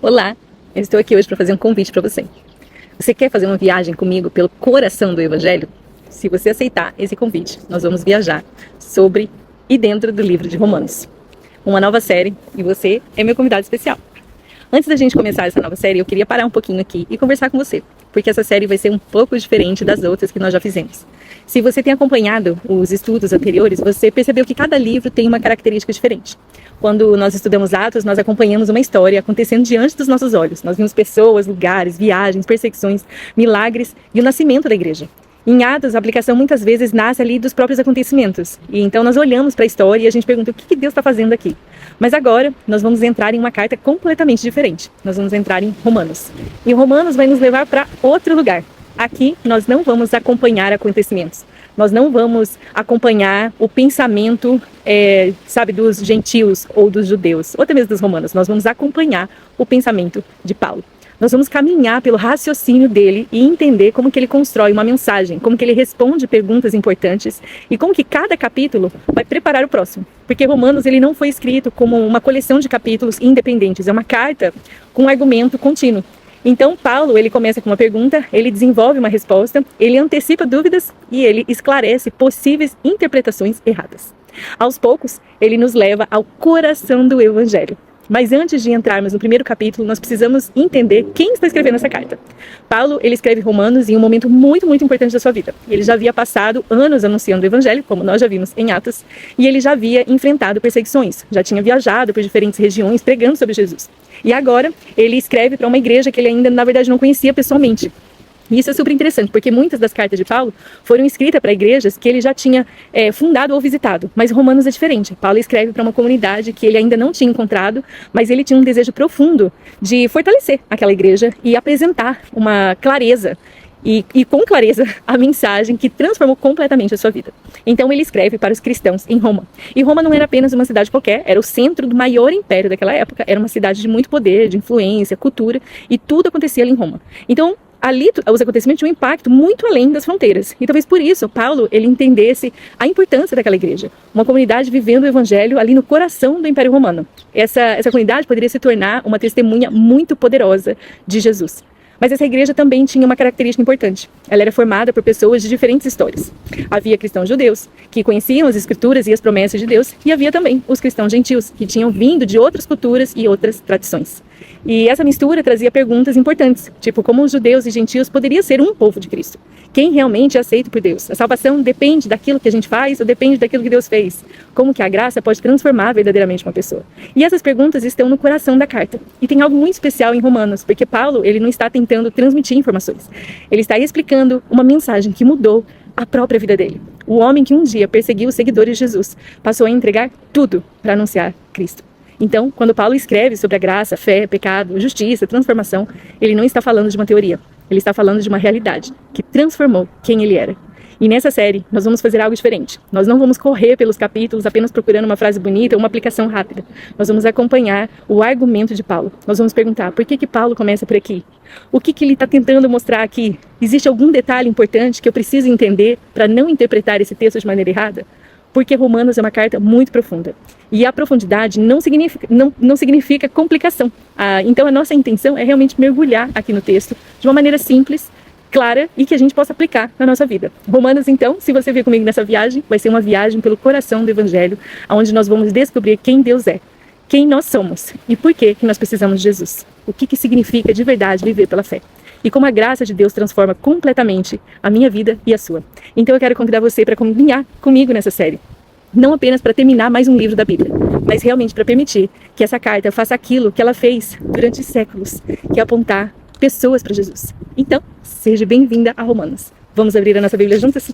Olá, eu estou aqui hoje para fazer um convite para você. Você quer fazer uma viagem comigo pelo coração do Evangelho? Se você aceitar esse convite, nós vamos viajar sobre e dentro do livro de Romanos. Uma nova série e você é meu convidado especial. Antes da gente começar essa nova série, eu queria parar um pouquinho aqui e conversar com você, porque essa série vai ser um pouco diferente das outras que nós já fizemos. Se você tem acompanhado os estudos anteriores, você percebeu que cada livro tem uma característica diferente. Quando nós estudamos Atos, nós acompanhamos uma história acontecendo diante dos nossos olhos. Nós vimos pessoas, lugares, viagens, perseguições, milagres e o nascimento da igreja. Em Atos, a aplicação muitas vezes nasce ali dos próprios acontecimentos. E então nós olhamos para a história e a gente pergunta o que Deus está fazendo aqui. Mas agora nós vamos entrar em uma carta completamente diferente. Nós vamos entrar em Romanos. E Romanos vai nos levar para outro lugar. Aqui nós não vamos acompanhar acontecimentos. Nós não vamos acompanhar o pensamento, dos gentios ou dos judeus, ou até mesmo dos romanos. Nós vamos acompanhar o pensamento de Paulo. Nós vamos caminhar pelo raciocínio dele e entender como que ele constrói uma mensagem, como que ele responde perguntas importantes e como que cada capítulo vai preparar o próximo. Porque Romanos ele não foi escrito como uma coleção de capítulos independentes, é uma carta com um argumento contínuo. Então Paulo ele começa com uma pergunta, ele desenvolve uma resposta, ele antecipa dúvidas e ele esclarece possíveis interpretações erradas. Aos poucos, ele nos leva ao coração do Evangelho. Mas antes de entrarmos no primeiro capítulo, nós precisamos entender quem está escrevendo essa carta. Paulo, ele escreve Romanos em um momento muito, muito importante da sua vida. Ele já havia passado anos anunciando o Evangelho, como nós já vimos em Atos, e ele já havia enfrentado perseguições, já tinha viajado por diferentes regiões pregando sobre Jesus. E agora, ele escreve para uma igreja que ele ainda, na verdade, não conhecia pessoalmente. E isso é super interessante, porque muitas das cartas de Paulo foram escritas para igrejas que ele já tinha fundado ou visitado. Mas Romanos é diferente. Paulo escreve para uma comunidade que ele ainda não tinha encontrado, mas ele tinha um desejo profundo de fortalecer aquela igreja e apresentar uma clareza e com clareza a mensagem que transformou completamente a sua vida. Então ele escreve para os cristãos em Roma. E Roma não era apenas uma cidade qualquer, era o centro do maior império daquela época, era uma cidade de muito poder, de influência, cultura, e tudo acontecia ali em Roma. Então, ali os acontecimentos tinham um impacto muito além das fronteiras. E talvez por isso Paulo ele entendesse a importância daquela igreja. Uma comunidade vivendo o evangelho ali no coração do Império Romano. Essa comunidade poderia se tornar uma testemunha muito poderosa de Jesus. Mas essa igreja também tinha uma característica importante. Ela era formada por pessoas de diferentes histórias. Havia cristãos judeus, que conheciam as escrituras e as promessas de Deus, e havia também os cristãos gentios, que tinham vindo de outras culturas e outras tradições. E essa mistura trazia perguntas importantes, tipo como os judeus e gentios poderiam ser um povo de Cristo. Quem realmente é aceito por Deus? A salvação depende daquilo que a gente faz ou depende daquilo que Deus fez? Como que a graça pode transformar verdadeiramente uma pessoa? E essas perguntas estão no coração da carta. E tem algo muito especial em Romanos, porque Paulo ele não está tentando transmitir informações. Ele está explicando uma mensagem que mudou a própria vida dele. O homem que um dia perseguiu os seguidores de Jesus passou a entregar tudo para anunciar Cristo. Então, quando Paulo escreve sobre a graça, fé, pecado, justiça, transformação, ele não está falando de uma teoria. Ele está falando de uma realidade que transformou quem ele era. E nessa série, nós vamos fazer algo diferente. Nós não vamos correr pelos capítulos apenas procurando uma frase bonita ou uma aplicação rápida. Nós vamos acompanhar o argumento de Paulo. Nós vamos perguntar por que Paulo começa por aqui? O que ele está tentando mostrar aqui? Existe algum detalhe importante que eu preciso entender para não interpretar esse texto de maneira errada? Porque Romanos é uma carta muito profunda. E a profundidade não significa complicação. Então a nossa intenção é realmente mergulhar aqui no texto de uma maneira simples, clara e que a gente possa aplicar na nossa vida. Romanos, então, se você vir comigo nessa viagem, vai ser uma viagem pelo coração do Evangelho, onde nós vamos descobrir quem Deus é, quem nós somos e por que nós precisamos de Jesus. O que significa de verdade viver pela fé. E como a graça de Deus transforma completamente a minha vida e a sua. Então eu quero convidar você para caminhar comigo nessa série. Não apenas para terminar mais um livro da Bíblia, mas realmente para permitir que essa carta faça aquilo que ela fez durante séculos, que é apontar pessoas para Jesus. Então, seja bem-vinda a Romanos. Vamos abrir a nossa Bíblia juntas?